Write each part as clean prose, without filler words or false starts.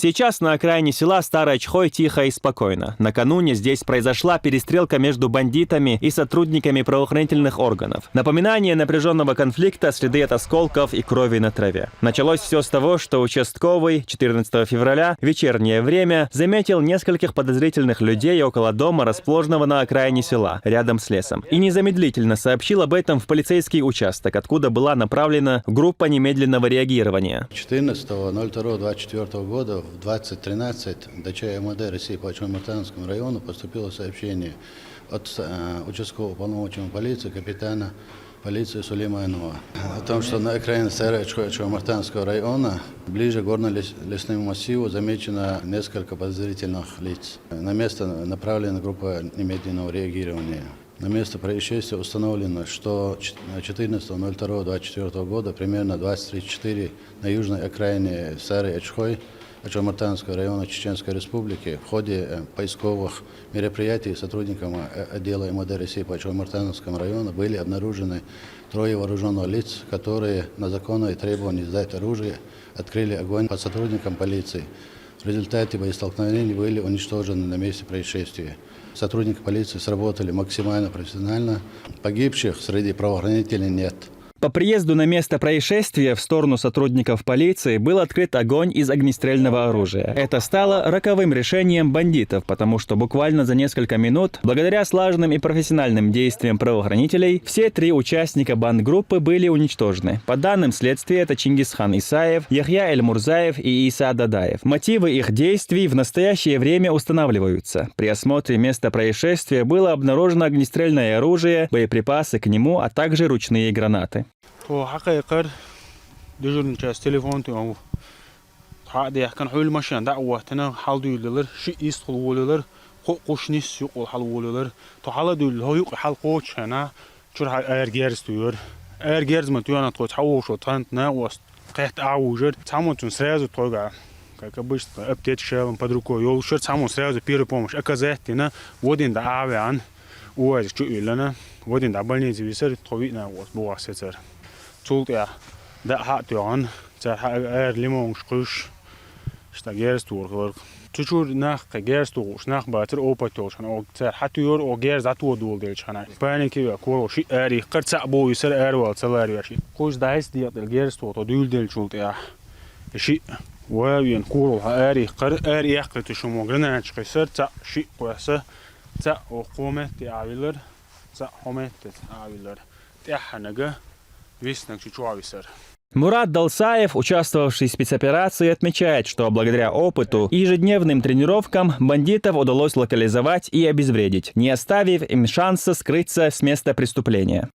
Сейчас на окраине села Старый Очхой тихо и спокойно. Накануне здесь произошла перестрелка между бандитами и сотрудниками правоохранительных органов. Напоминание напряженного конфликта, следы от осколков и крови на траве. Началось все с того, что участковый 14 февраля, вечернее время, заметил нескольких подозрительных людей около дома, расположенного на окраине села, рядом с лесом. И незамедлительно сообщил об этом в полицейский участок, откуда была направлена группа немедленного реагирования. 14.02.24 года в 20:13 до ЧМВД России по Чоймартановскому району поступило сообщение от участкового уполномоченного полиции капитана полиции Сулейманова о том, что на окраине Старого Чоймартановского района, ближе к горно-лесному массиву, замечено несколько подозрительных лиц. На место направлена группа немедленного реагирования. На место происшествия установлено, что 14.02.24 года, примерно 20:34 на южной окраине Старый Очхой Чоймартановского района Чеченской Республики в ходе поисковых мероприятий сотрудниками отдела МВД России по Чоймартановскому району были обнаружены 3 вооруженных лиц, которые на законные требования сдать оружие открыли огонь по сотрудникам полиции. В результате боестолкновений были уничтожены на месте происшествия. Сотрудники полиции сработали максимально профессионально. Погибших среди правоохранителей нет. По приезду на место происшествия в сторону сотрудников полиции был открыт огонь из огнестрельного оружия. Это стало роковым решением бандитов, потому что буквально за несколько минут, благодаря слаженным и профессиональным действиям правоохранителей, все 3 участника бандгруппы были уничтожены. По данным следствия, это Чингисхан Исаев, Яхья Эль-Мурзаев и Иса Дадаев. Мотивы их действий в настоящее время устанавливаются. При осмотре места происшествия было обнаружено огнестрельное оружие, боеприпасы к нему, а также ручные гранаты. تو حقيقة دجورن جاس تليفون تو هذا كان حول ماشين دعوة تنا حال دولار شيء يستخل ولار قوش نيس يقول حال ولار تو حال دول هو يقول حال قوش هنا شو راح أرجيرز تيور أرجيرز ما تيور أنا تقول حوش وطنتنا وقت أعوجر تعمل تنسرز وتوقع كبشت أبتدي شغل بدركو يول شرط تعمل سرز وبير بومش أكزهتنا ودين دعوة عن وش شو لنا ودين دعبالني زبيسر طويلنا وبواسطة تولت يا ده حق يعان تها ليمون شقش اشتاجرس تورغ تشور ناخ جرس توش ناخ باتر اوبا توش انا او حتى يور او جرس اتو دول ديلش انا باني كي كول شي اري قد صعبو يسر ارول سلاري شي خوش دايس دي الجرس تو دول ديل شولت يا شي وين كول اري قر اري يقت شو مغرنا قيسر تا شي قوسه تا وقومه تي عويلر تا حومه تي عويلر تي حنجه Мурат Далсаев, участвовавший в спецоперации, отмечает, что благодаря опыту и ежедневным тренировкам бандитов удалось локализовать и обезвредить, не оставив им шанса скрыться с места преступления.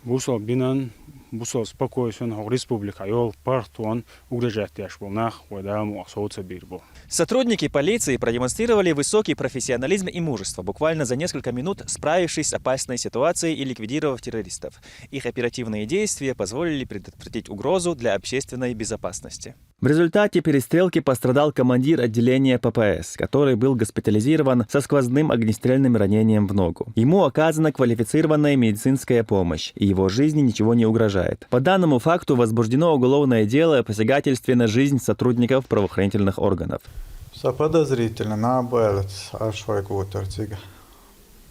Бусол бинан, бусол спокойствен, республика, йол, партон, угрожает яш волнах, водаму, асоца бирбо. Сотрудники полиции продемонстрировали высокий профессионализм и мужество, буквально за несколько минут справившись с опасной ситуацией и ликвидировав террористов. Их оперативные действия позволили предотвратить угрозу для общественной безопасности. В результате перестрелки пострадал командир отделения ППС, который был госпитализирован со сквозным огнестрельным ранением в ногу. Ему оказана квалифицированная медицинская помощь, и его жизни ничего не угрожает. По данному факту возбуждено уголовное дело о посягательстве на жизнь сотрудников правоохранительных органов. Подозрительно набылец ашвай кутерцига.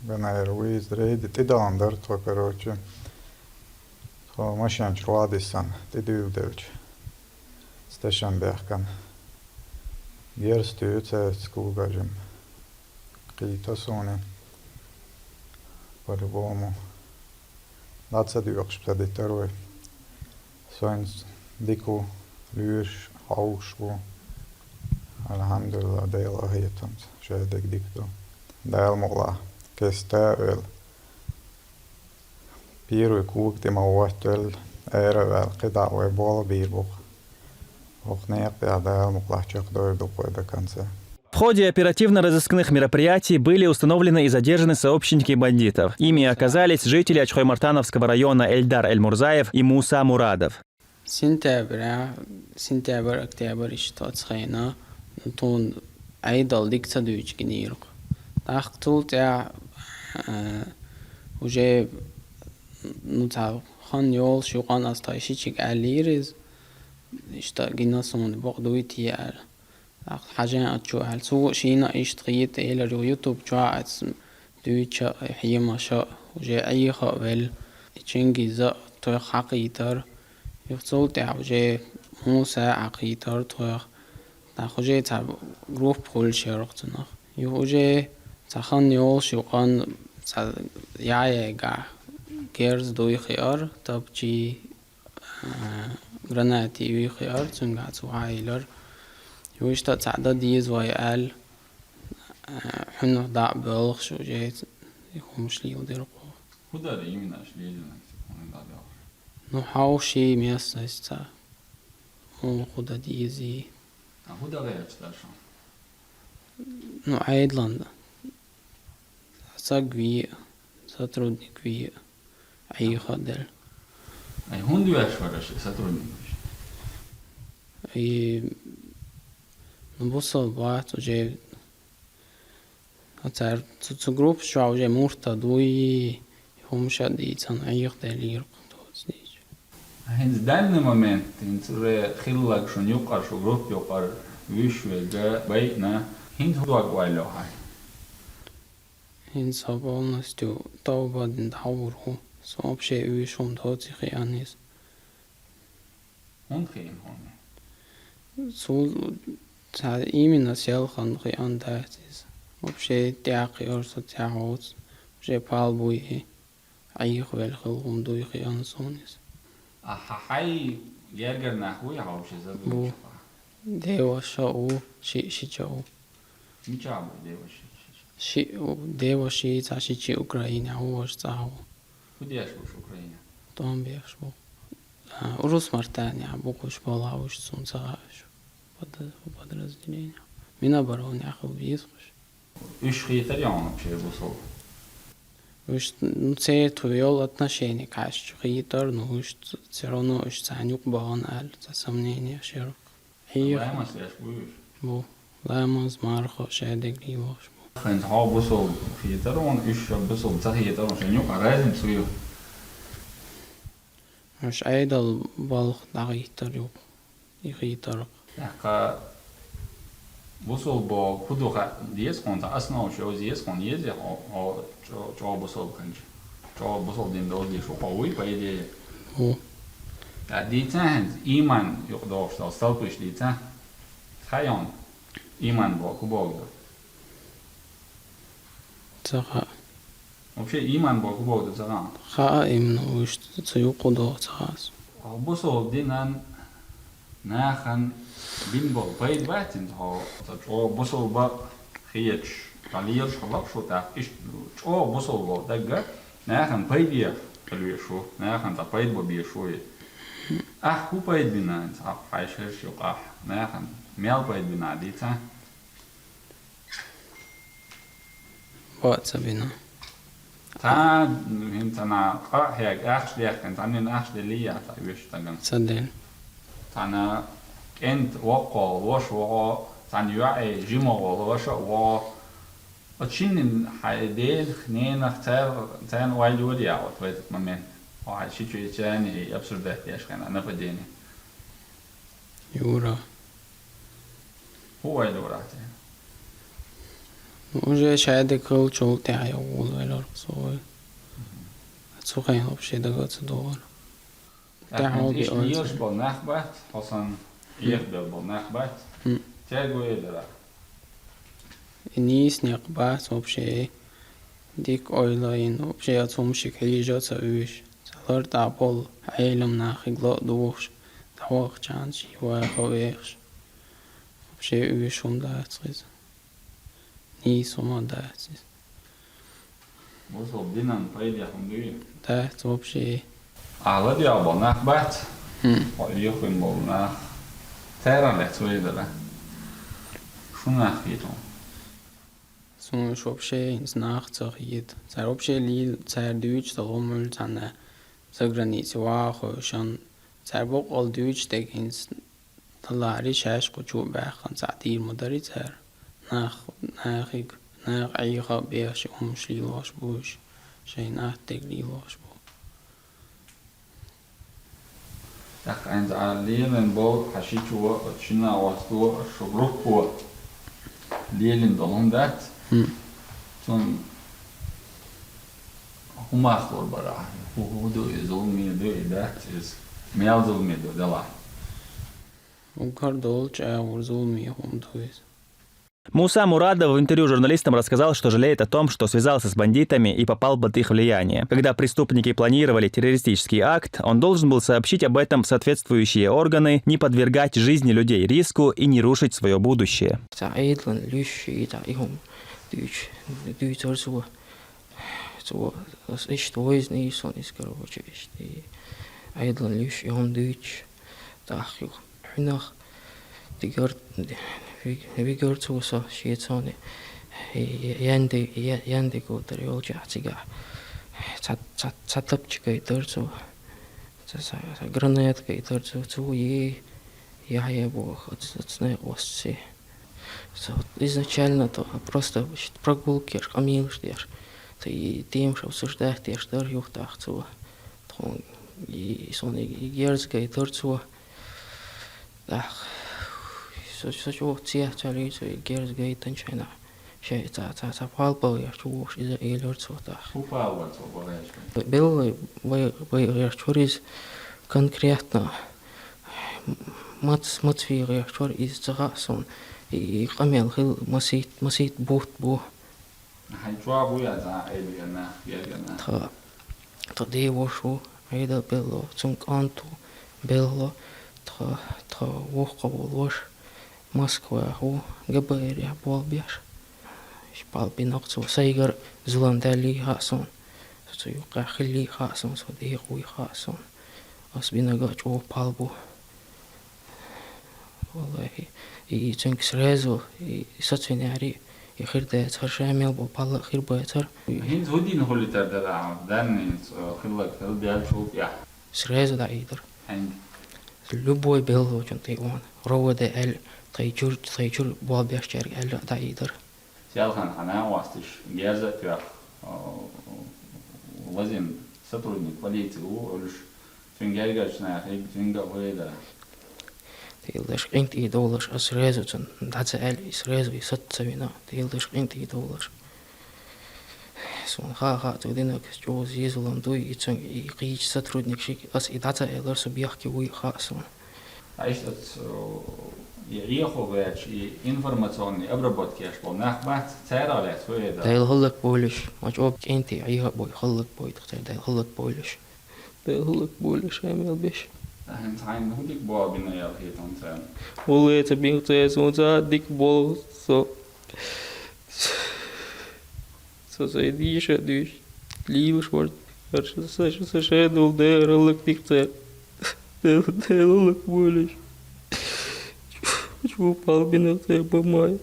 Бенайр уиздрейд ти дандар то короче. То машин чладисан ти дюдевч. Стешан бехкан. Герстюце скугажем. Кита соне. По-любому. 22 второй. Соинс дику люш аушку. Alhamdulillah, dela hitams, šēdek dikto. Dēlmullā, kes tēvēl. Piirui kuuktima uottuel, ääreväl, kidavoi bola biirbuq. Охнеяпя дēlmullā чакдойдукойда конце. В ходе оперативно-розыскных мероприятий были установлены и задержаны сообщники бандитов. Ими оказались жители Чхоймартановского района Эльдар Эль-Мурзаев и Муса Мурадов. سنتابر أكتوبر إشتات خينا نتون عيدل ديكتا دوج جنيرق تاختول تاع وجاب نتاع خان يول شو قان أستايشيك عليرز إشتا جينا صون بقدوي تيال حاجة أتشو على سوق شينا إشتغيت إلى يوتيوب جاءت دويتشا حيما شاء وجا أي خبل تشينجي زا تو حقيتر يفصل تاع وجا موسى عقيتر تو ناخوجي تاع جروب بول شيرقتنا يوجا تاخن يول شو قان تاع يايا قاع كيرز دوي خيار تبجي غراناتي وي خيار تنقع سوهايلر يوشتا تعدى ديز ويقال حنو ضاع بلغ شو جيت يكون مش لي وديرقو هدا ده يمين أشلي لنا كمان ده نو حاوشي مياسا استا مو خدا ديزي هدا غير أشتاشون نو عيدلاندا ساقوي ساترودني كوي أي خدل أي هندو أشوارش ساتورني أي نبصل بعض وجي أتعرف تو جروب شو وجي مورتا دوي هم شادي تان أي خدل توزنيج هنز دان مومنت إنتر خلق شو يقار شو جروب يقار ويش وجا بينا هند هو أقوالو هاي إن صابون استو طوبة دندحورو صاب شيء ويشوم توتي خيانيس هند خين هون سول تا إيمن أسيال خان خيان داتيس وبشي تاقي أرسو تاعوز بشي بالبوي أي خوال خلقم دوي خيان سونيس حي يرجع نحوي هاوش بو. زبون ديوا شاو شي جاو ميشابو ده وش شي ديوا شي تا شي أوكرانيا هو تاعو خدي أشوف أوكرانيا طون بيخش بو روس مرتانيا بوكوش بالاوش سون تاعش بدل الدنيا منا برون ياخو بيسخش إيش خيتر يعني بشيء بوصل وش نتسير تويول отношения كاش خيتر نوش تسيرونو إش تعنيق بان أل تسمنيني أشيرك هي لا ما سياش بوش بو لا مز مارخو شادق ليوش بو خنت ها بوصل خيتر وان إيش بوصل تخيتر وشان يوقع لازم سويه مش عيد بالخ دغيتر يوب يخيتر يعني بوصل با كدو ديس كونت أصلا وشو ديس كون يزي ها جا بوصل كنج جا بوصل دين دول دي شو قوي بايدي بو ديتان إيمان يقدرش تستلبش ديتان خيان إيمان با كباغ تخا وبشي إيمان با كباغ زمان خائم نوش تسيوقو دو تخاس بوصل دينان ناخن بينبال بايد باتن ها تجوا بوصل با خيتش قليل شلق شو تاكش تجوا بوصل با دقة ناخن بايديا قلوي شو ناخن تبايد ببيشوي كو بايد بينا انت حايشش يقع ناخن ميل بايد بينا ديتا بات سبينا تا انت انا هيك اخش ليك انت عني اخش ليا تايش تاغن صدق تانا كنت وقع وش وقع تان يوعي جيمو وش وقع وتشين حيدين خنين اختار تان وايد ودي اوت ويت ممن واحد شيء ثاني ابسورد ده ياش كان انا بديني يورا هو وايد وراتي وجه شاید کل چول تاعي اول ویلار صوي تسوقين بشي دقات دور تاعو ايش بي يرش بالنخبت حسن يقبل بالنخبت تاجو يدرا نيس نقبات وبشي ديك اويلاين وبشي اتومشي كليجا تسويش سالار تابول عيلم ناخي غلا دوش تواق چانشي واخويش وبشي ويشون داتسيز نيس وما داتسيز وصل دينان بايد يا حمدوي دات وبشي على دي بالنخبت ويخون بالنخ تيرا لتوي دلا شو نخيتهم Som вообще не знаю, что есть. Царь вообще ли царь дюйч, то ломал цана за границей вахо, шан سربوق الدويج تكينس طلعري شاش قجو باخن ساعتير مدري تار ناخ عيخا بيش ومش ليواش بوش شي ناخ تقليواش بو Ach, eins Lehlen bo Hashichu China was du Shubruk po Lehlen dolon dat. Son Humach or bara. Who do is all me do that is Melzul me do dela. وكار دولش ورزول هم دويز. Муса Мурадов в интервью журналистам рассказал, что жалеет о том, что связался с бандитами и попал под их влияние. Когда преступники планировали террористический акт, он должен был сообщить об этом в соответствующие органы, не подвергать жизни людей риску и не рушить свое будущее. Vi går to så shit sån yende går där jag tiga satt chika där så granat ka där så я bo отсне оссе så изначально то просто прогулки камилштер ты тем что обсуждать я что юхтах so и сон и герзка där so så tier Charlie så gers gate den China. She ta palpo ja chu is a lord so ta. Who power to bolech. Bill ja choris конкретно мат я чор из загасон и камел хил масит бот бо. Hai chua bu ya za eliana yelana. Та де вошу айда бело цунк анту бело та воховолош Москва ху габайрия болбяш шпал бинокцу сайгар зуландали хасон so юка хили хасон so де хуй хасон ас бинагач о палбу والله и цунк сразу и сацвинари и хирдэ царшамел бо пал хир байтар Hin hodin holiter da dan khilak hel шуп я. сразу да идер And любой бел очень ты он роводе эл тайчур болбяшчер эл да идер Сялхан хана вастиш герза тюах лазим сотрудник полиции улш фингергачна хиг финга вейда. Тилдеш $20 as результат dat эл is резу сатцавина тилдеш $20 сон ха тудинак чё зизулам дуй и цон и рич сотрудник шик as и дата элер субъехки уй хасон А что يخوفش информационный обработки аж по нахбат царалет вейда. Дэл холлак болиш мачоб кенти айга бой холлак бой тхтер дэл холлак болиш эмел биш Han tegn hudik bo bina jeg helt ontan. Оле это бинте сонца дик бол so идиш диш ливш вор so шедул дэ холлак пикте дэл холлак болиш Чего палбина ты помай?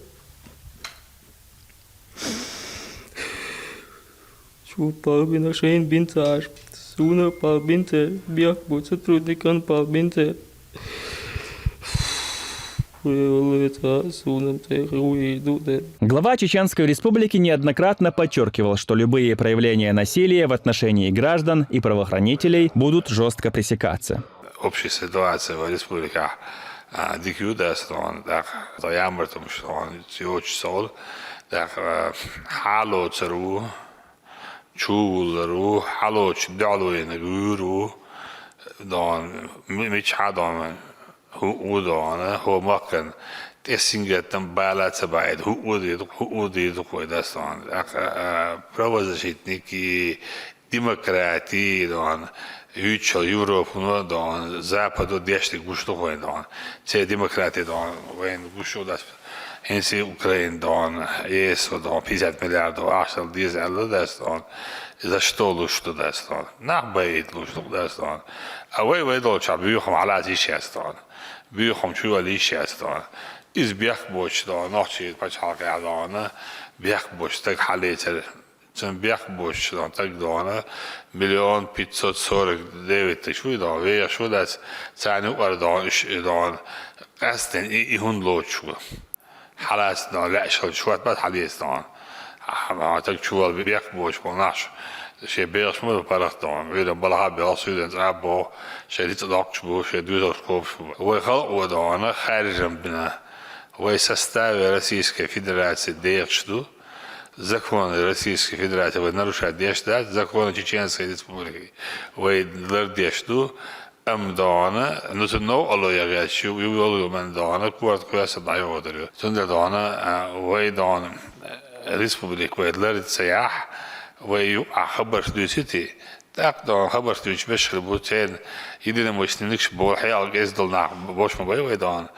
Чего палбина шейн бинтаж? Суна палбинте, бях будет сотрудникан палбинте. Глава Чеченской Республики неоднократно подчеркивал, что любые проявления насилия в отношении граждан и правоохранителей будут жестко пресекаться. Общая ситуация в республике Дикюдастон, да ямартом что он очень да хало цару, чулару, хало чдалуй на гуру, да мечадон, удона, хомакан, тессингетам балаца байд, удит койдастон, правозащитники, демократии, да Ючо Европу да Западу дешти гушто хоен да це демократия да воен гушто да хенси Украин да ЕСО да 50 миллиардов ашал дизел да да за что лушто да да нахбайт лушто да да а вы долча бюхом алати шестон бюхом чуали шестон из бях боч да ночи пачалка да на бях боч так халетер Sen bjäkbosh dan tak dana 1,549,000 dan weer så dat zijn ook dan قصدن يهون لوتشو حلاس dan لعشة شوات بعد حديث dan ما تكشوا بيكبوش بناش شيء بيرش مو بارخ dan ويدا بلها بيرسودن أبو شيء تدقش بو شيء دوزر كوبش هو خلق ودانا خارج بنا ويسستاوي روسيسكي فيدراتسي ديرشدو Закон Российской Федерации нарушает дешдат, закон Чеченской Республики. Вы дешду, дана, ну то но алло я говорю, вы алло мен дана, кварт кваса даю одерю. Тунде дана, вы дана Республику эдлерит саях, вы خبر دوسيتي. Так дана خبر دوش بشر بوتين. يدينا مشتنكش بول حيال إزدل نح باش مباي вы дана.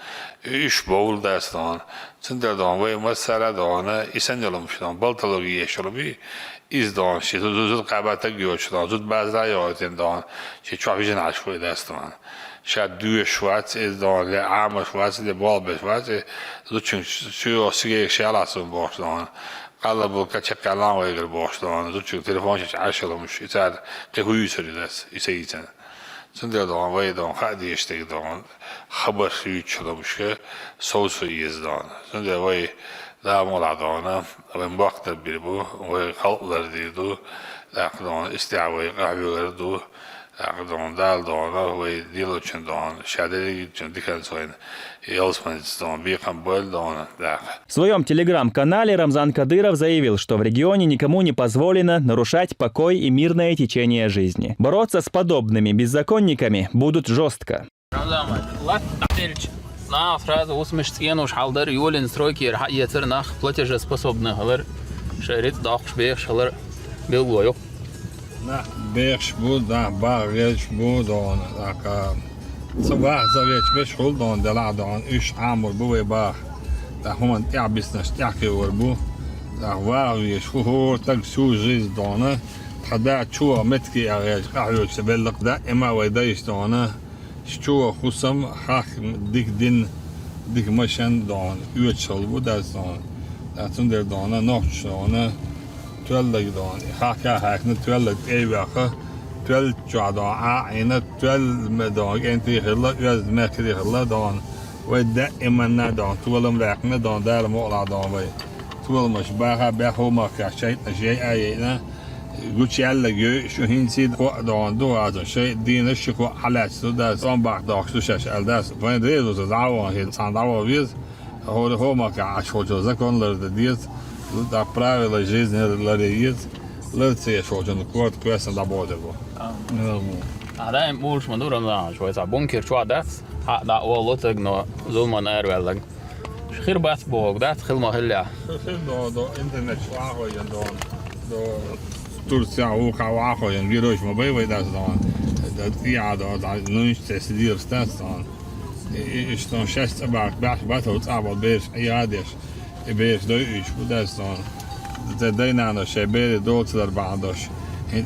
إيش بول داستان. Tunda dan we masara dan isenjolum şudan baltalogi yeşolobi izdan şey zud qabata gyoçdan zud bazda yatin dan şey çavijin aşkoy dastan şad düye şvat izdan le ama şvat le bal şvat zud çünkü şu sige şalasın boşdan qalabul kaçakalan ve boşdan zud çünkü telefon hiç aşılmış itar qehuyusuridas iseyten Tunda dan we dan hadi işte dan خبر يشلمش صوص يزدان سند وي لا مولعدانا وين وقت بيربو وخلق درديدو لكن استعوي قاعدو لكن دال دانا وي ديلو چندان شادري چندكن سوين يلسمنستان بيقم بول دانا В своем телеграм-канале Рамзан Кадыров заявил, что в регионе никому не позволено нарушать покой и мирное течение жизни. Бороться с подобными беззаконниками будут жестко. На сразу усмеш цену шалдар юлин стройки рахиятер нах платежеспособных алар шерит дахш беш алар белгойо. На беш буд да багеш буд он ака صباح زوجة بش خلدون دلعدون إيش عامر بوي با دا هم تعبس نشتاكي وربو دا واغي شهور تقسو جيز دونا تحدا شو متكي أغيش أحيوش سبلق دا إما ويدايش دونا شو خصم حق ديك مشان دون يوتشل بو داس دون دا تندر دونا نوش دونا تولد دون حقا نتولد إيواخه تول جادا عينه تول مدان أنتي خلا يز مكري خلا دان وده إمنا دان تولم رقم دان دار مقلا دان وي تول مش بها بهو ما كشيء شيء أينا قلت يلا جو شو هنسيد قو دان دو هذا شيء دين الشكو حلات سودا صام بعد داخل شو شاش الداس وين ريزو زعوان هي صان دعوة ويز هو ما كعش هو جزء كون لرد ديت دا правила жизни لريز لرد شو جن كورت كويس دا بودر بو هذا مولش من دورم لا شوي صار بونكر شو عدس دا أول لطق زلمان أروي لك خير بس بوق ده خدمة هلا دو إنترنت شو عاقل دو ترسيا هو كواقع ينجروش ما بيوي داس ده في عادة نونش تسدير ستاس إشتون شست أبعك بعث وتصعب بيش عيادش بيش دويش بداس ده دينا أنا شبيري دوت لربعدش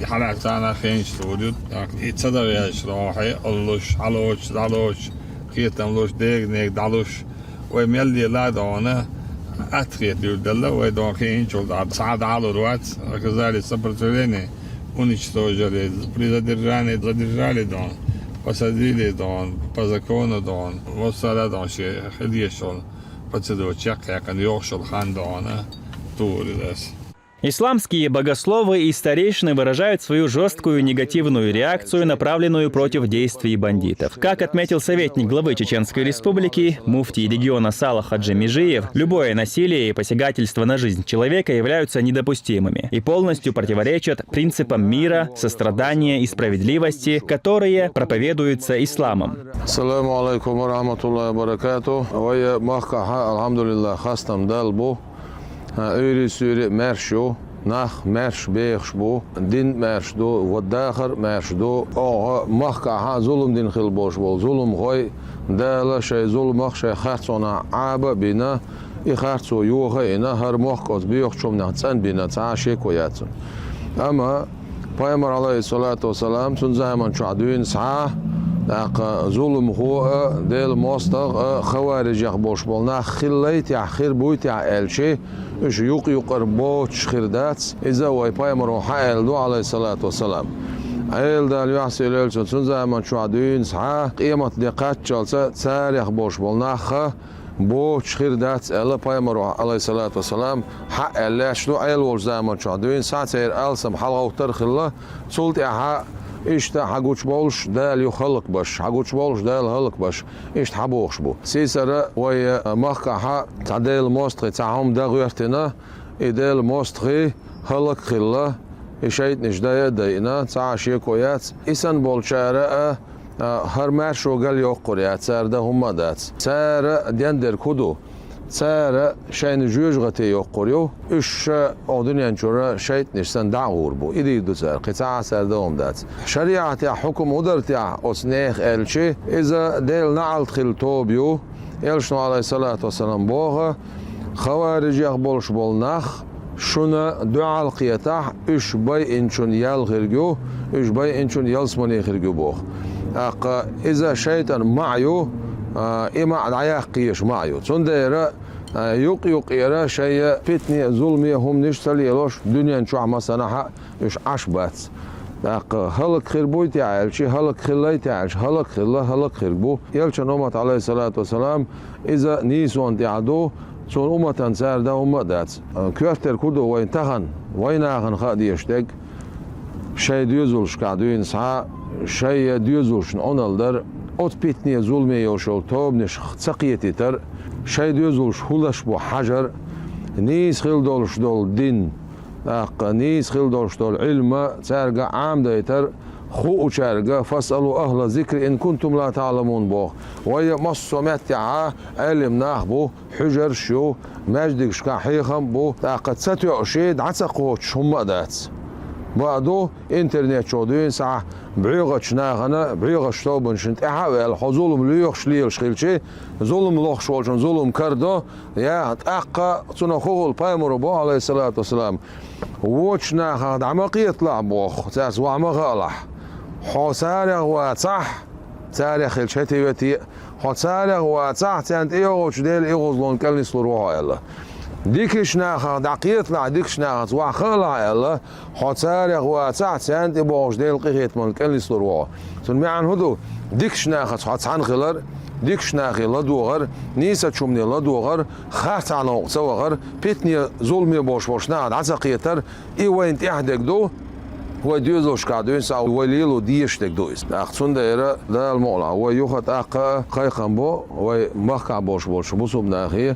حلقت أنا خين ستوريو يتصدر ياش راحي ألوش علوش كيتم لوش ديك نيك دالوش ويميلي لا دانا أتخيت يودلا ويدون خين شولد سعد على روات كذلك سبرتوليني ونشتوجري بريزاديراني دون وساديلي دون بازاكونو دون وصلا دون شي خليشون بتصدو تشاكا كان يوشل خان دون توري داس Исламские богословы и старейшины выражают свою жесткую негативную реакцию, направленную против действий бандитов. Как отметил советник главы Чеченской Республики, муфтий региона Салах Хаджи Межиев, любое насилие и посягательство на жизнь человека являются недопустимыми и полностью противоречат принципам мира, сострадания и справедливости, которые проповедуются исламом. Ассаламу алейкум ва рахматуллахи ва баракатух. Ва махка алхамдулиллах хастам далбу. أيري سوري مرشو نخ مرش بيخش بو دين مرش دو والداخر مرش دو مخك ها ظلم دين خل بوش بول ظلم غوي دالا شي ظلم مخ شي خرصونا عابا بينا يخرصو يوخا إنا هر مخكوز بيخ شوم نحتسان بينا تعاشي كوياتون أما پیامبر علیه الصلاة والسلام تون زمان شعدوين سعاه ظلم هو ديل ماستغ خوارج يخبوش بولنا خليت يا خير بويت يا الشي ايش يقر بوش خيردات اذا واي مروحه الدو عليه الصلاه والسلام عيل دال يحسل السن زمان شو عدين صح قيمه دقات جلسه تاريخ بوش بولنا بوش خيردات الله مروحه عليه الصلاه والسلام حق الله شنو عيل ول زمان شو عدين ساعه السم حلقه وترخ الله صلت يا إشتا حقوش بولش دال يخلق باش حقوش بولش دال هلق باش إشت حبوخش بو سيسرة وي مخكحة تعديل موستخي تعهم دا غيرتنا إديل موستخي هلق خلا إشايت نجدايا داينا تعاشي كويات إسان بولشارة هر ماشو قال يوقريات سار دا هم دات سار ديندر كودو سار شاين جوج غتي يوقريو اش اودنيان جورا شايت نشسن دعور بو ايدي دو سار قطاع سار دوم دات شريعه يا حكم ودرتيا اسنيخ الشي اذا ديل نعل خلتوبيو يلشنو عليه الصلاه والسلام بوغ خوارج يقبلش بولناخ شونا دعاء القيتاح اش باي انشون يالغرجو اش باي انشون يلسموني خرجو بوغ اذا شيطان معيو إما عياقيش معيو تندير يقيرا شيء فتني ظلمي هم نشتلي يلوش دنيا شو مثلا إيش عشبات هلك خير بويت يعيش هلك خليت يعيش هلك خلا هلك خير بو يلش نومت عليه الصلاة والسلام إذا نيسون تعدو صون أمة تنسار ده أمة دات كفتر كودو وين تهن وين أخن خادي يشتق شيء ديوزولش كادوين سا شيء ديوزولش نونالدر ot pitnije zulme yoshol tobnish tsaqiyetitar shaydiyozulsh hulash bu hajar nis khildolsh dol din nis khildolsh dol ilma tsarga amdaytar khu ucharga fasalu ahla zikri in kuntum la ta'lamun bo wa masomati'a alim nahbu hujar shu majdik shka hikham bu taqat satyoshid atsaqot shumadat بعدو انترنت شودين ساعة بعيغة شناغنا بعيغة شتوبن شنت احاول حظولم ليوخش ليلش خيلشي ظلم لوخش والشن ظلم كردو يا تأقى تنخوه البايمر بو عليه الصلاة والسلام وشناغا دعمق يطلع بوخ تاس وعما غالح حسارغ واتصح تاريخ الشتي وتي حسارغ واتصح تانت ايغوش ديل ايغوزلون كالنسلو روحا يلا ديكش ناخا دقيت لا ديكش ناخا وخلا يلا حصارغ واتسع سنت بوش ديل قيت من كان لسروا سمع عن هدو ديكش ناخا حصان غلر ديكش ناخي لا دوغر نيسا تشومني لا دوغر خاص على وغر بيتني ظلمي بوش ناد عزقيتر اي وين تحدك دو هو ديوزوش قادوين سا وليلو ديشتك دويس اخصون دايره لا المولى هو يخت اقا قيقم بو ومخع بوش بوسوب ناخي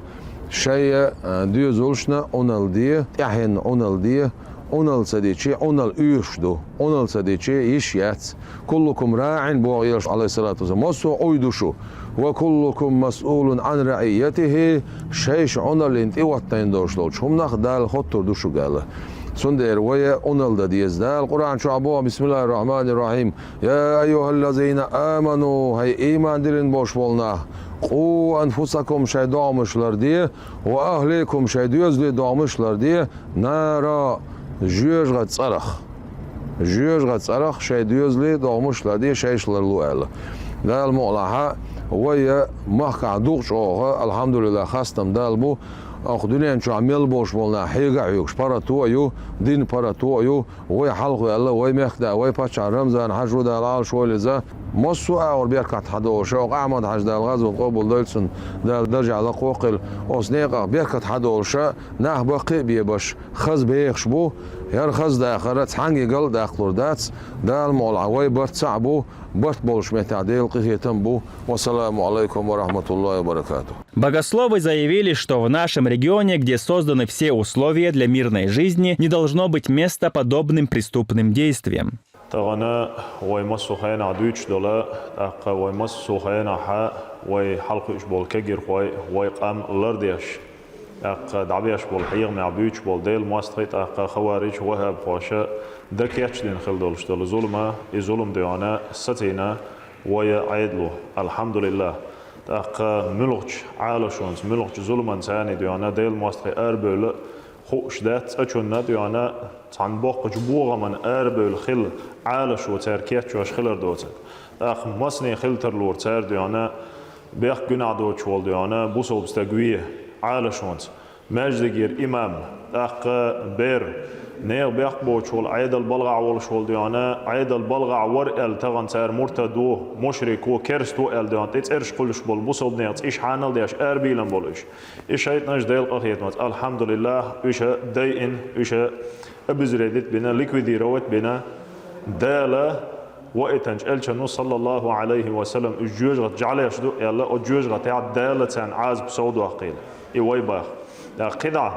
شيء ديوزولشنا اونال دي تحين اونال دي اونال سديتشي اونال يشدو اونال سديتشي يشيات كلكم راع بو عليه الصلاه والسلام مسو اويدوشو وكلكم مسؤول عن رعيته شيش اونال انت واتين دوشلوش هم نخدال خطر دوشو قال سندر ويا اونال ديز دا القران شو ابو بسم الله الرحمن الرحيم يا ايها الذين امنوا هي ايمان دلن بوش بولنا قو أنفسكم شيء دامشلر دي وأهلكم شيء ديوزلي دامشلر دي نارا جيوش غد صرخ شيء ديوزلي دامشلر دي شيشلر لوال ده المولى ويا مخع دوغش اوغا الحمد لله خاستم دالبو أخدوني شو عمل بوش بولنا حيقع يوش باراتويو دين باراتويو وي حلقو يلا وي مخدا وي باتشا رمزان حجرو دالال شوي لزا مصو اور بيركات حدو شوق احمد حج دال غزو قبول دلسن دال درجة على قوقل اوسنيقا بيركات حدو شا نه باقي بيباش خز بيخش بو يار خز داخرت حنجي قل داخلور دات دال مولع وي برت صعبو برت بولش متعديل قيتم بو والسلام عليكم ورحمة الله وبركاته. Богословы заявили, что в нашем регионе, где созданы все условия для мирной жизни, не должно быть места подобным преступным действиям. تغنى ويمسو خينا عدوش دولا أقا ويمسو خينا حا ويحلقو إشبول كجير ويقام لرديش أقا دعبيش بول حيغ مع بيوش بول ديل ماستريت أقا خوارج وهاب فاشا دك يتشلين خل دولش دولا ظلمة ظلم ديانا ستينا ويعيدلو الحمد لله أقا ملغش عالشونس ملغش ظلمان ثاني ديانا ديل ماستري أربول خوش دات أشون ديانا عن بق جبوغا من أرب الخل عالش وتركيت شوش خلر دوت أخ مصني خلتر لور تر ديانا بيخ جنع دوت شوال ديانا بوصل بستقويه عالش وانت ماجد غير إمام أخ بير نير بيخ بوت شوال عيد البلغع وال شوال ديانا عيد البلغع ورقل تغن تر مرتدو مشرك وكرستو ال ديان تترش كلش بول بوصل بنيت إيش حانل ديش أربيلن بولش إيش هيت نج ديل قخيت مات الحمد لله إيش داين إيش أبزردت بنا ليكويدي روت بنا دالة وقتنج ألشنو صلى الله عليه وسلم الجوج غت جعله يشدو يلا الجوج غت يعد دالة عن عاز بصود وقيل إيوي باخ قطع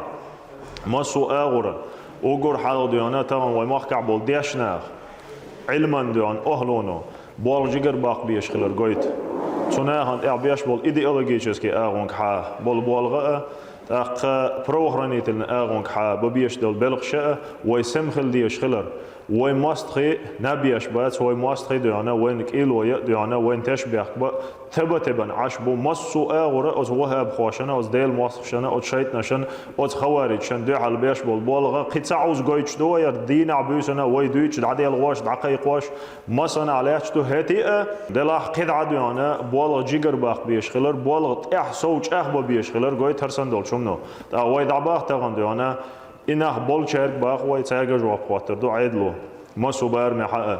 ما سو أغرى أوجر حال ديانا تمام وما كعبول ديشناخ علما ديان أهلونه بول جيجر باق بيش خلر قويت تناهن إعبيش بول إيديولوجيش كي أغونك حا بول بولغة أق بروغرانيت الأغونك حا ببيش دل بلغ شاء ويسمخل ديش خلر وين ماستخي نبيش بات وين ماستخي ديانا وينك إلو ديانا وين تشبيح تبا عشبو مصو أغرى أز وهاب خوشنا أز ديل مصخشنا أز شيطنشن أز خوارج شن دي على بيش بالبولغة قطعوز قويتش دو يردين عبوسنا ويدويتش دعدي الغواش دعقيق واش مصنا عليهش دو هاتي دلاح قطع ديانا بولغ جيجر باق بيش خلر بولغ إح سوچ أخبا بيش خلر قويت هرسن دول شمنو تا ويد عباق تغن ديانا إنه بول شارك باق ويد ساقا جواب خواتر دو عيدلو مصو بارمي حقا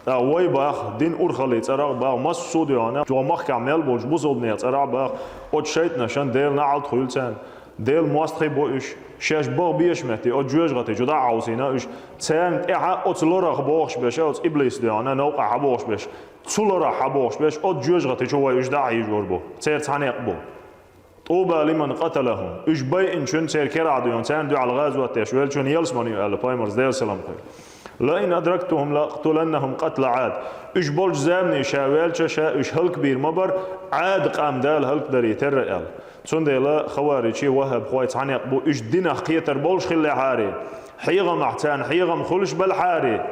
وای باخ دین اورخالی تراغ باخ ماسو دیانه جو ماخ کامل بوج بوزول نیت تراغ باخ ات شیت نشان دیل نعلت خیلتن دیل ماستخی بوش شش باغ بیش مهتی ات جوج غتی جدا عاوزینا اش تن اح ات لورا باخش بش ات ابلیس دیانه نوقع حبوش بش تولورا حبوش بش ات جوج غتی جو اش دعی جور بو تر تانیق بو طوبى لمن قتلهم اش بي ان شن تر كرا ديان تن دو على الغاز وتشويل شن يلسمني ال بايمرز ديل سلام خير لئن أدركتهم لأقتلنهم قتل عاد إيش بولج زامني شاويل شا إيش هلك بير مبر عاد قام دال هلك دري ترقل تون ديلا خوارجي وهب خويت عن يقبو إيش دينا خيتر بولج خلي حاري حيغة محتان حيغة مخلش بالحاري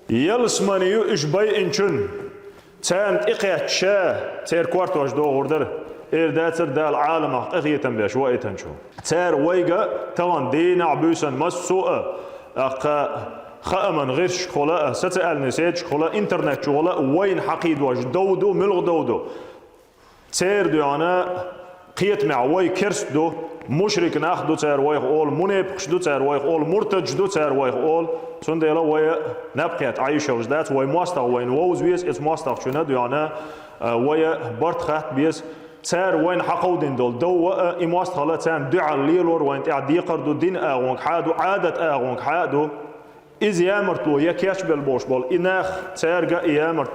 يلسمني إيش بي إنشن تان إقيت شا تير كوارتوش دو غردر إرداتر دال عالم أقية بيش وقتن شو تير ويقا تغن دينا عبوسا مسوء خأمن غير شكولا ستأل نسيت شكولا إنترنت شكولا وين حقيد واج دودو ملغ دودو تير ديانا قيت مع وي كرس دو مشرك ناخدو تير ويخ أول منيبخش دو تير ويخ أول مرتج دو تير ويخ أول سنديلا وي نبقيت عايشة وجدات وي ماستغ وين ووز بيس إس ماستغ شنا ديانا وي برد خات بيس تار وين حقودين دول دو إماست خلا تام دعاء الليلور وين تعدي قردو دين أغونك حادو عادة أغونك حادو إز يامرتو يكيش بالبوش بول إناخ تارجا يامرت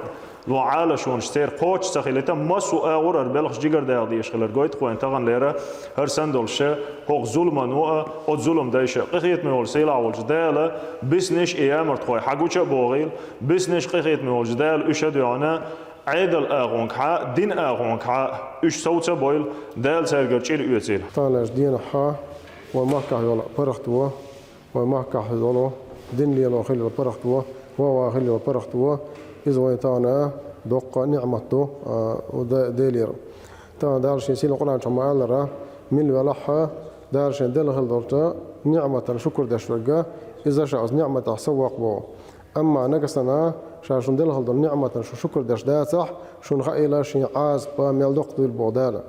لو عالشون شتير قوش سخيلتا مسو أغور أربلخ جيجر دايديش خلر قويت خوين تغن ليرا هرسن دول شا هوق ظلم نوع أو ظلم دايشة قخيت مول سيلا والجدالة بسنش يامرت خوي حقوشة بوغيل بسنش قخيت مول جدال إشهد يانا عيد الأغونك حا دين أغونك حا إيش صوت بويل دال سيرجر شيل يوتيل. تاناش دين حا وما كحيلا برختوا وما كحيلا دين ليلو خلي برختوا ووا خلي برختوا إذا وين تانا دق نعمته ودلير. تان دارش يسيل القرآن شما على من ولحها دارش دل خلدرتا نعمة شكر دشوجا إذا شاء نعمة سوق بو. أما نقصنا شاشون دل هالدر نعمة شو شكر داش داتح شون خايلا شي عاز باميل دقدو البودالة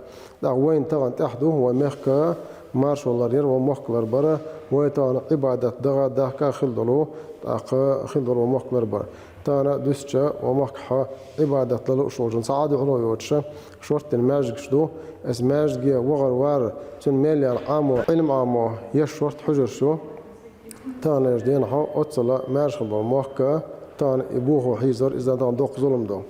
دا وين تغن تحدو هو مخكا مارش والله ير ومخكلر برا ويتان عبادة دغا داكا خلدلو داكا خلدلو ومخكلر برا تانا دوسچا ومخكحا عبادة للو شوجن سعادي علو يوتشا شورت الماجك شدو اس ماجك وغر وار تن مليار عامو علم عامو يش شورت حجر شو تانا جدين حا أتصلا ماج خلدلو مخكا تان يبوه حيزر إذا دان دوق ظلم دو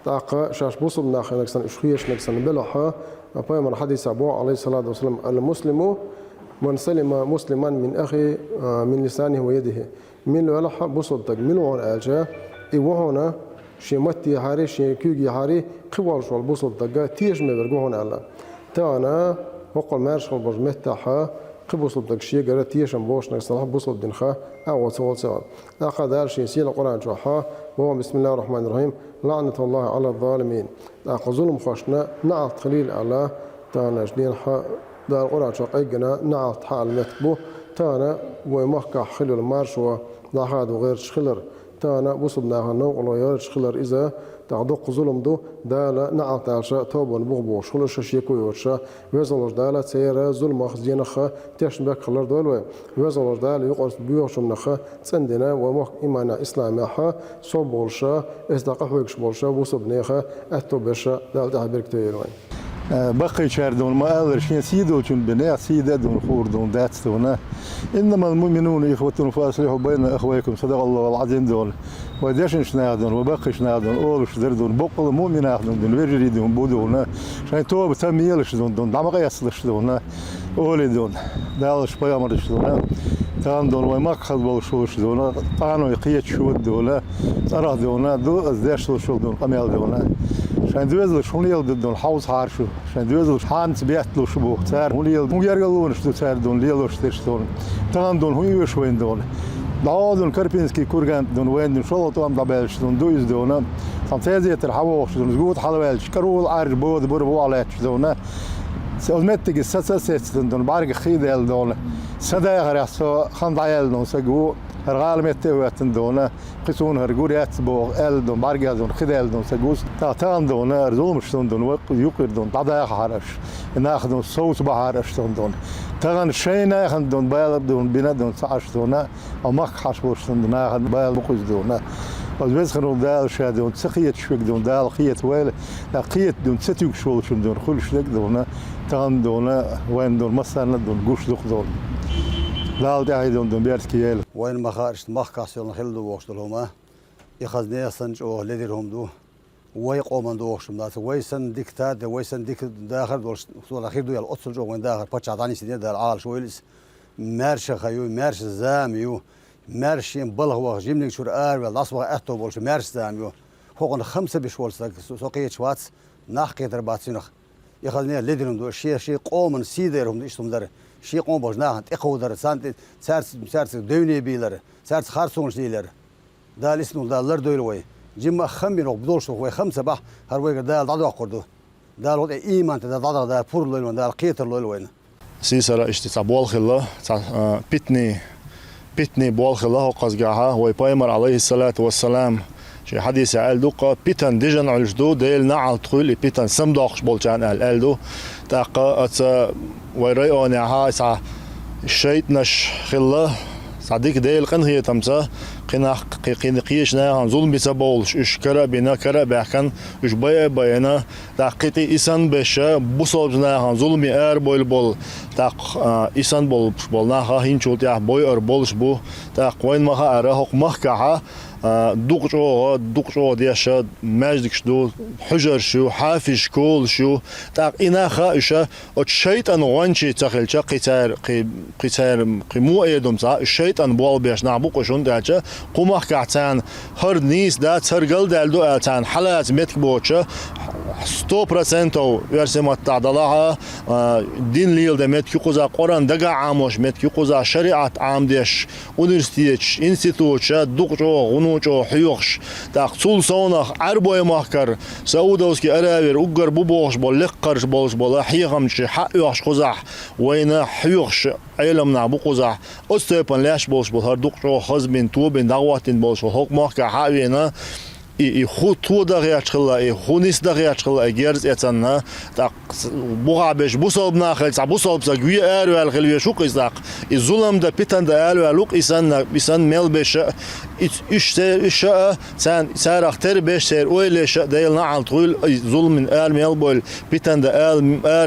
تاقا شاش بوصل ناخي نكسن إشخيش نكسن بلحا أبايا من حديث أبو عليه الصلاة والسلام المسلم من سلم مسلما من أخي من لسانه ويده من لحا بوصل تك من وعن آجا إيوهونا شي متي حاري شي كيوغي حاري قوال شوال بوصل تك تيش مبرقوهون ألا تانا وقل مارش خلبر متاحا قبوصل تكشي قرأ تيشن بوش نكسن بوصل دنخا أول سوال سوال أخذ دار شيء سيل القرآن جوحا وهو بسم الله الرحمن الرحيم لعنة الله على الظالمين أخذ ظلم خشنا نعت خليل على تانا جدين حا دا القرآن شقيقنا نعت حال متبو تانا ومحكا خلو المارش وداخاد وغير شخلر تانا وصبنا نوع لوير شخلر إذا تعدق ظلم دو دالا نعت عشاء توبون بغبو شخلر شيكو يورشا ويزلوش دالا تسيرا ظلم خزينخا تشبك خلر دولوي ويزلوش دالا يقرص بيوشمنخا تسندنا ومح إيمانا إسلاميحا صوبولشا إصداق حويكش بولشا وصبنيخا أتوبشا دال تعبير كتيروين بقي شاردون ما أدري شيء سيدو شن بناء سيدة دون خوردون داتستونا إنما المؤمنون إخوة فاصلحوا بين أخويكم صدق الله العظيم دول وداشن شنادون وبقي شنادون أولش دردون بقل مؤمن أخدون دون ويجري دون بودونا شان توب تميلش دون دمغ يصلش دونا أولي دون دالش بيامرش دونا تان دون وما خد بالشوش دونا قانو يقيت شو دولا أراه دونا دو أزداش شو دون قميل دونا شان دوزل شونيل دون حوز هارشو شان دوزل حان تبيتلو شبو تار هونيل مغيرغلون شتو تار دون ليلوش تشتون تان دون هو شوين دون دون كاربينسكي كورغان دون وين دون شولتو ام دابلش دون دوز دون فانتازيا ترحوش دون زغوت حلوالش كرول عرج بود بربو على دون سوزمتك الساسات دون بارق خيدل دون سدا غراسو خندايل دون سغو هرغال متوات دون قسون هرغوريات بو ال دون بارق دون خيدل دون سغوس تان دون رزومش دون وقت يقر دون بعدا حارش ناخذ صوت بحارش دون تان شينا خندون بايل دون بنا دون ساعش دون او ما حشوش دون ناخذ بايل بقوز دون وزبز خنو دال شادون تسخيت شوك دون دال خيت ويل قيت دون ستيوك شول شون دون خلش لك دون تان دون وين دون مثلا دون قوش دون دال داعي دون بيرتكيل وين ما خارجت ما كاسيون خلدو وقتلهما يخزني سنج او لديرهم دو ويقومن دو وقتم دات ويسن ديكتات ويسن ديك داخل دول اخير دو يال جو وين داخل باتشاتاني سيدي دال عال شويلس مارش خيو مارش زاميو مارشين بلغ جيمني شور ار لاصوا اتو بولش مارش زاميو فوقنا 5 بشول سوقيه شواتس ناخ درباتسينخ يخلني لديرهم دو شي قومن سيدرهم ديشتم دار شي قوم بوجناهن اقودر سانت سارس دوني بيلر سارس خارسونش ديلر دال اسمه دالر دويلوي جيما خمين وبدولش وي 5 بح هرويق دال دادو قردو دال ود ايمان دادو دال بور لوين دال قيتر لوين سيسرا اشتي بول خلا بيتني بول خلا قزقاها وي بايمر عليه الصلاه والسلام شي حديث قال دوقا بيتن ديجن علجدو ديل نعل تخول بيتن سمدوخش بولجان الدو تاقا ات ويريون ها سا الشيطنش خلا صديق ديل قنهي تمسا قناق قيشنا ظلم بسبولش اش كرا بنا كرا بحكن اش بينا دقيقي إسان بشا بوصلنا ظلم ار بول تاق إسان بولنا هينشوت يا بوي ار بولش بو تاق وين ما اره مخكها دوقشو ديشا ماجدك شدو حجر شو حافش كول شو تاق إناخا إشا الشيطان وانشي تخيل قيتار قيمو ايدوم تا الشيطان بول بيش نعبوق شون داچا قومخ كعتان هر نيس دات هر قل دالدو اعتان حالات متك بوچا 100% ورسمت تعدلها دين ليل دمت يقوزا قران دقا عاموش مت يقوزا شريعة عام ديش universitet institut دوقشو غنوشو حيوخش تاقصول صونخ عربوي مهكر سعودوسكي أراوير أقر بوبوش بول لقرش بولش بول حيغمش حقيوخش قزح وين حيوخش علمنا بقزح أستيبن لاش بولش بول هر دوقشو خزبين توبين دعواتين بولش وحق مهكر حقينا خود تو دقیقه چخلا خونیس دقیقه چخلا گرز اتنا تا بوعبش بوصلبنا خلص بوصلب زگوی ارول خلوی شو قزاق الظلم ده بيتن ده ارولوق إنسان ملبش إيش سان اختر بش سير ويلش ديل نعل طول ظلم من ملبول بيتن ده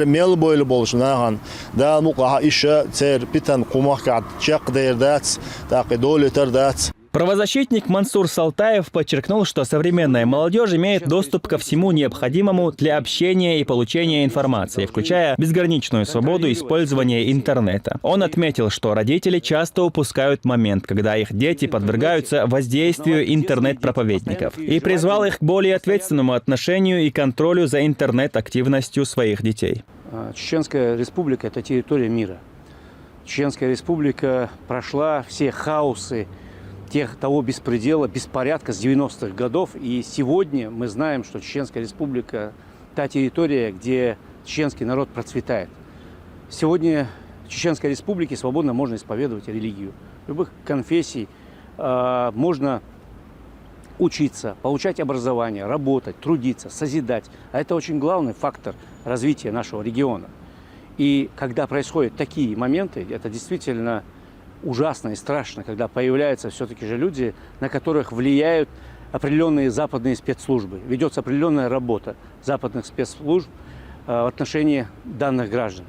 ملبول بولش ناهن ده مقها إيش سير بيتن قمح قاعد شق دير دات تاق دولة تر دات. Правозащитник Мансур Салтаев подчеркнул, что современная молодежь имеет доступ ко всему необходимому для общения и получения информации, включая безграничную свободу использования интернета. Он отметил, что родители часто упускают момент, когда их дети подвергаются воздействию интернет-проповедников, и призвал их к более ответственному отношению и контролю за интернет-активностью своих детей. Чеченская республика – это территория мира. Чеченская республика прошла все хаосы, того беспредела, беспорядка с 90-х годов. И сегодня мы знаем, что Чеченская республика – та территория, где чеченский народ процветает. Сегодня в Чеченской Республике свободно можно исповедовать религию. Любых конфессий можно учиться, получать образование, работать, трудиться, созидать. А это очень главный фактор развития нашего региона. И когда происходят такие моменты, это действительно ужасно и страшно, когда появляются все-таки же люди, на которых влияют определенные западные спецслужбы. Ведется определенная работа западных спецслужб в отношении данных граждан.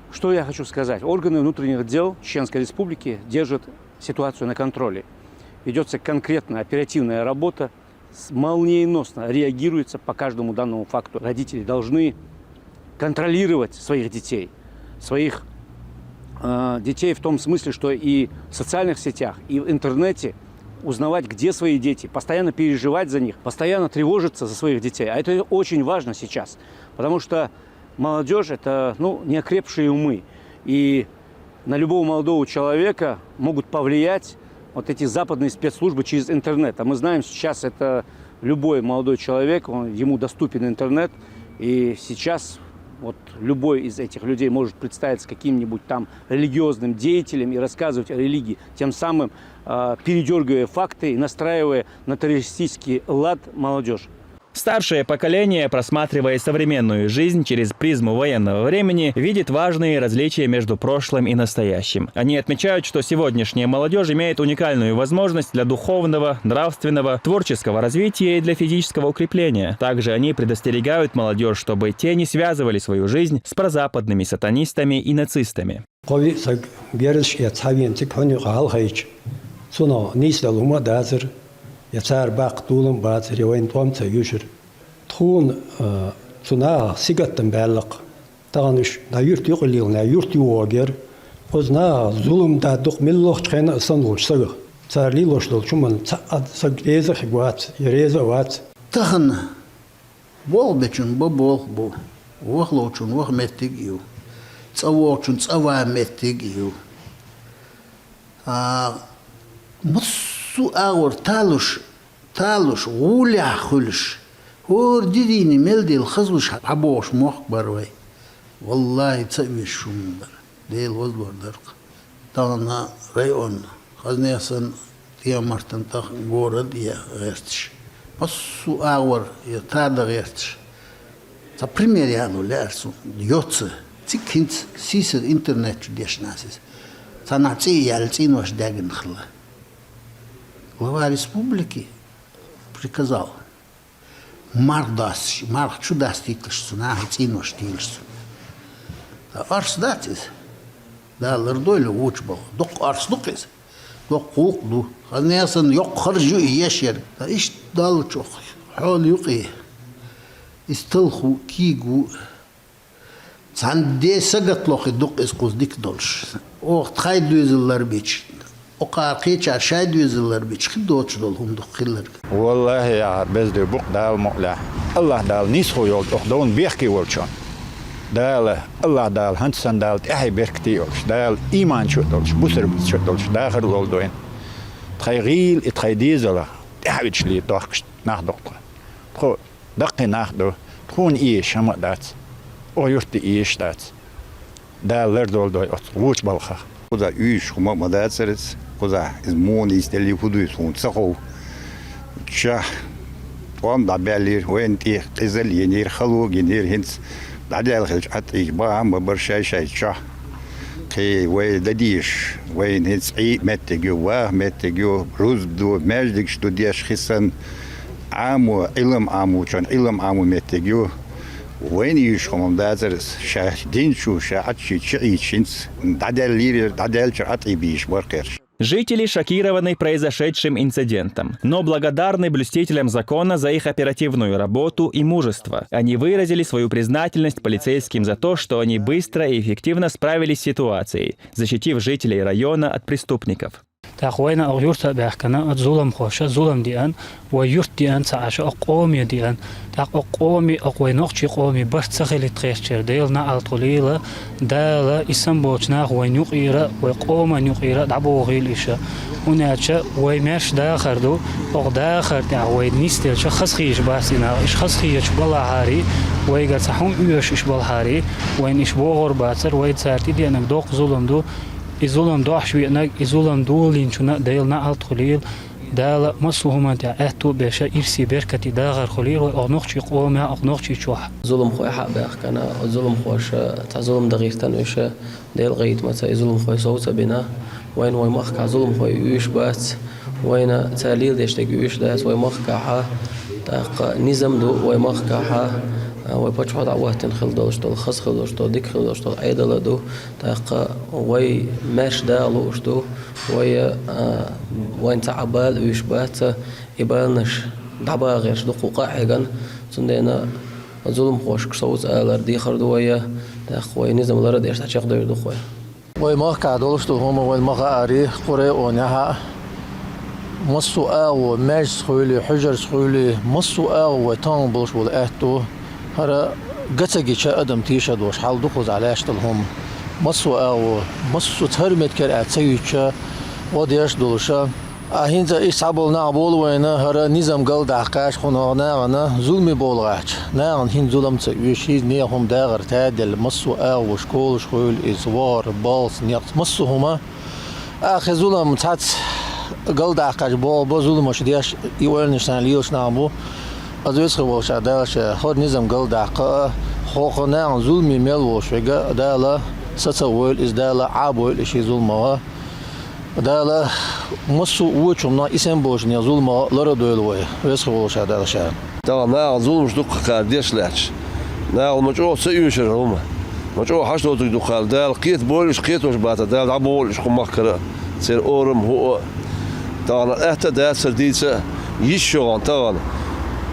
Что я хочу сказать? Органы внутренних дел Чеченской Республики держат ситуацию на контроле. Ведется конкретная оперативная работа, молниеносно реагируется по каждому данному факту. Родители должны контролировать своих детей в том смысле, что и в социальных сетях, и в интернете узнавать, где свои дети, постоянно переживать за них, постоянно тревожиться за своих детей. А это очень важно сейчас, потому что молодежь – это неокрепшие умы. И на любого молодого человека могут повлиять вот эти западные спецслужбы через интернет. А мы знаем, сейчас это любой молодой человек, ему доступен интернет. И сейчас вот любой из этих людей может представиться каким-нибудь там религиозным деятелем и рассказывать о религии, тем самым передергивая факты и настраивая на террористический лад молодежь. Старшее поколение, просматривая современную жизнь через призму военного времени, видит важные различия между прошлым и настоящим. Они отмечают, что сегодняшняя молодежь имеет уникальную возможность для духовного, нравственного, творческого развития и для физического укрепления. Также они предостерегают молодежь, чтобы те не связывали свою жизнь с прозападными сатанистами и нацистами. يسار باق طولن باتر يوين توم تيوشر تخون تنا سيغتن بالق تغنش نا يرت يقليل نا يرت يوغر قزنا ظلم دا دق ملوخ خين اسنوش سغ صار لي لوش دول شمن سغريزه خغوات يريزه وات تخن بول بچن بول بو وخلوچن وخ متيغيو صووچن صوا متيغيو سو أور تالوش ولا خلش هور ديني ملدي الخزوش حبوش مخبر وي والله تسوي شمبر ديل وزبر درق تانا ريون خزنيسن تيا مرتن تخ غورد يا غيرتش سو أور يا تادا غيرتش تا بريمير يانو لارسو يوتس تكنت سيسر انترنت ديش ناسيس تنعطي يالتين واش داغن خلا Глава республики приказал марх чуда стиклышсу, нахицину штильсу. Арс датис, да лырдойлы уч был, док арс дукис, док кулк ду, хазнеясын yok харжу и ешер, да иш дал чох, хол юқи, истылху кигу, цанде сагатлохи док искуз дик долш, ох тхай дуизылар бич. وقاقيش عشاد يزلر بيشخدوش دولهم دخلر والله يا بزدي بوق دال مقلا الله دال نيسخو يول دون بيحكي ولشون دال الله دال هنسن دال تحي بيحكي ولش دال إيمان شو دولش بوسر شو دولش داخل ول دوين تخيل تخي ديزلا تحويش لي دوخش ناخ دكتور خو دقي ناخ دو تكون إيش هم دات أو يرتي إيش دات دال لردول دوي ووش بالخا كذا إيش هم مدرسة كذا إزمون يستلي فدوس هون سخو شاه وام دبالير وين تي تزل ينير خلو ينير هنس دعدي الخلج حتى بام ببرشاي شاي شاه كي وين دديش وين هنس عي متجو روز دو ماجدك شتو ديش خسن عامو علم شان علم متجو وين يشوفهم دازرس شاهدين شو شاهدشي شيء دعدل شرعت بيش بركرش. Жители шокированы произошедшим инцидентом, но благодарны блюстителям закона за их оперативную работу и мужество. Они выразили свою признательность полицейским за то, что они быстро и эффективно справились с ситуацией, защитив жителей района от преступников. تاخوينا أو يرتا بحكنا الظلم خوشة ظلم ديان ويرت ديان تعاش أقومي ديان تاق أقومي أقوي نقشي قومي بس تخيل تخيشر ديلنا على طليلة دالا اسم بوشنا وينوق إيرا وقوم نوق إيرا دعبو غيل إيشا وناتشا ويمش داخر دو أو داخر تعوي نيستل شخص خيش باسينا إيش خص خيش بلا هاري ويقال صحون إيش إيش بلا هاري وين إيش بوغر باتر ويتسارتي ديانك دوق ظلم دو إزولم دوح شويناك إزولم دولين شنا ديلنا على خليل دال مسوهما تاع أهتو باشا إرسي بركتي داغر خليل وأغنوخشي قوما أغنوخشي تشوح ظلم خوي حق بأخكنا ظلم خوش تاع ظلم دقيقتان ويش ديل غيت متى ظلم خوي صوت بنا وين مخك ظلم خوي ويش بات وين تاليل ديشتك ويش داس ويمخك ها تاق نظام دو ويمخك ها ويبتش هذا وقتين خلدوش تول خص خلدوش تول ديك خلدوش تول عيدلا دو تاق وي ماش دالوش دو وين تعبال ويش بات يبانش دعبا غيرش دو قوقع حقن صندينا ظلم خوش كصوت آلر دي خردوية تاق وي نظام لرد يش تشيخ دو يدو خوي وي مخ كادولش دو هما وي مخ آري قري ونها مصو آو ماج سخولي حجر سخولي مصو آو ويتان بلش والأهتو هرا قتجي شا أدم تيشد وش حال دخوز على أشتلهم مصو أو مصو تهرمت كر أتسيوشا وديش دولشا أهينزا إصابول نعبول وينا هرا نظام قل دعقاش خنا ناغنا ظلمي بولغاش ناغن هين ظلم تسيوشي نيهم داغر تادل مصو أو وشكول شخول إزوار بالس نيقت مصو هما آخي ظلم تات قل دعقاش بول ظلم وش ديش يوالنشتان ليوش نعبو أزوج خوش عدالش خود نظام قل دعقة خوخنا ظلمي ملوش وجا دالا ستسويل إز دالا عابويل إشي ظلمه دالا مصو وجهنا اسم بوجني ظلمه لردويلوي ويس خوش عدالش طبعا ظلم شدق قارديش لاتش مجو سيوشر هما مجو حشتو تدخل دال قيت بولش قيتوش باتا دال عبولش خمخكرة سير أورم هو طبعا أهتدى سرديسة يشون طبعا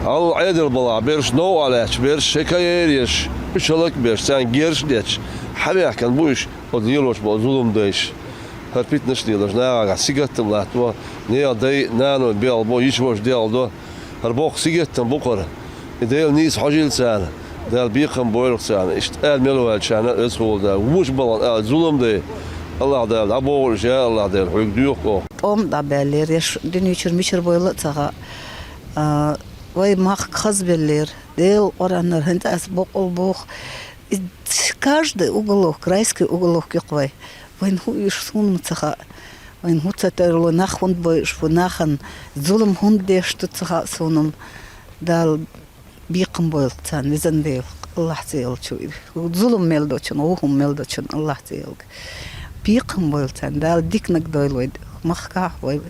al عيدل بلا بيرش نو علىش بيرش حكايريش شلك بيرش سان جيرش ديش حبيح كان بوش وديلوش بظلم ديش هربيت نشديلش ناغا سيجتم لاتوا نيا داي نانو بيل بو يشوش ديال دو هربوخ سيجتم بقر ديل نيس حجيل سان ديل بيقم بويل سان اشتقال ملوال شان اسول دا ومش بلان ظلم دي الله ديل ابولش يا الله ديل حق ديوكو دا باليريش دنيشر ميشر بويل تاغا وي ماخ خزبеллер дел ораннар хэнт ас боқ каждый уголок райский уголок кой вайн хуиш сун цаха вайн хуцатерло нахунд бойш нахан зулум хундеш туцаха сунум дал биқым бойлцан визандел аллах зел чуй зулум мелдочун ухум мелдочун аллах зел биқым бойлцан дал дикнак дойлой махка вай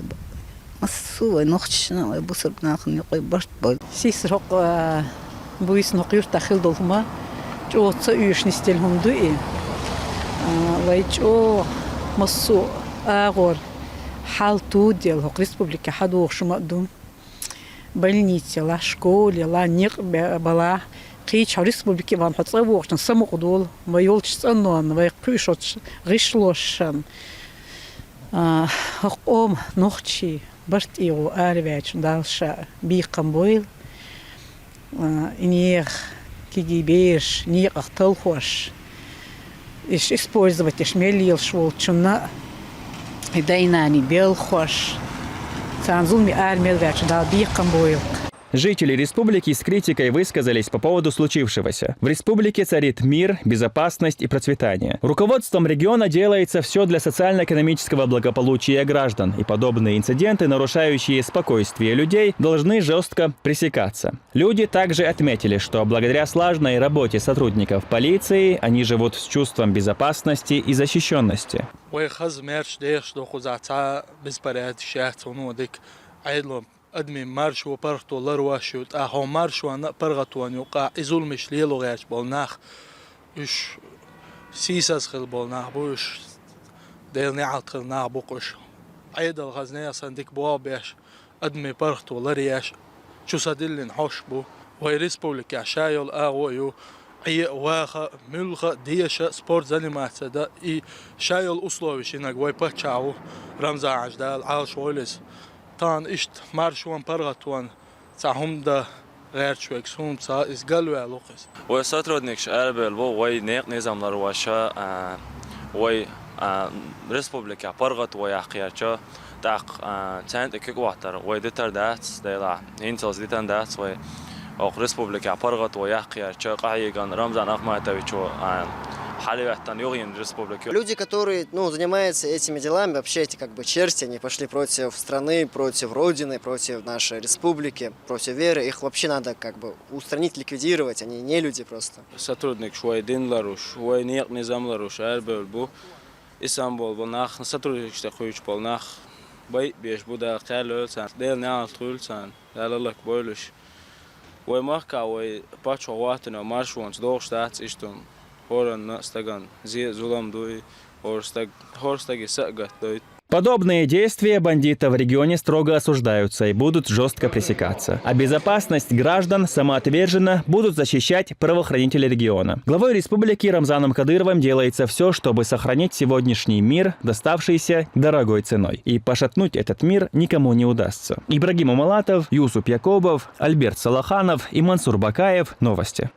مسوي نخشنا ويبصر بناخن يقوي برد بول سيسرق بويس نقير تخيل دولهما جو تصيش نستلهم دوئي ويجو مسو أغور حال توديل هو ريسبوبليكا حدوخ شما دوم больница لا школе لا نيق بلا قيش ريسبوبليكا بان حتصوخ نسمق دول ما يولش صنون ما يقيشوش غشلوشن قوم نخشي برت إيو أربعة دالشة بيقم بويل إنيخ كي بيش نيق أختل خوش إيش использовать إيش مليل شوال شنا دايناني بيل خوش تانزولمي أربعة دال بيقم بويل. Жители республики с критикой высказались по поводу случившегося. В республике царит мир, безопасность и процветание. Руководством региона делается все для социально-экономического благополучия граждан, и подобные инциденты, нарушающие спокойствие людей, должны жестко пресекаться. Люди также отметили, что благодаря слаженной работе сотрудников полиции они живут с чувством безопасности и защищенности. أدمي مارش وبرختو لرواشو تأهو مارش وانا برغتوان يوقع إزول مش ليلو غيش بولناخ إش سيساس خل بولناخ بوش ديل نعط خلناخ بوقش عيد الغزنية صنديق بوابيش أدمي برختو لرياش شو سادلين حوش بو وهي ريسبوليكا شايل آغويو и واха мюлха диеша спорт заниматься да и шайл условий инак вой пачау рамзан да ал шойлес тан ишт маршуан паргатуан цахум да غير شويك سوم صا إسقالوا لوقس. وساترودنيكش أربل وي نيق نظام لرواشا وي ريسبوبليكا برغت وي أحقيرشا تاق تانت إكيك واتر وي ديتر داتس ديلا هينتلز ديتر داتس وي أو ريسبوبليكا برغت وي أحقيرشا قايقان رمضان أخماتويشو Люди, которые занимаются этими делами, вообще эти как бы черти, они пошли против страны, против Родины, против нашей республики, против веры. Их вообще надо как бы устранить, ликвидировать, они не люди просто. Сотрудник швой дин ларуш, швой нет низам ларуш, арбел бу, Истанбул болнах, сотрудник что хуйч болнах, бай беш буда калөл сан, дел не трул сан, далалак бойлуш. Вой махка вой пачоватно маршванс дорштац иштум. Подобные действия бандитов в регионе строго осуждаются и будут жестко пресекаться. А безопасность граждан самоотверженно будут защищать правоохранители региона. Главой республики Рамзаном Кадыровым делается все, чтобы сохранить сегодняшний мир, доставшийся дорогой ценой. И пошатнуть этот мир никому не удастся. Ибрагим Умалатов, Юсуп Якобов, Альберт Салаханов и Мансур Бакаев. Новости.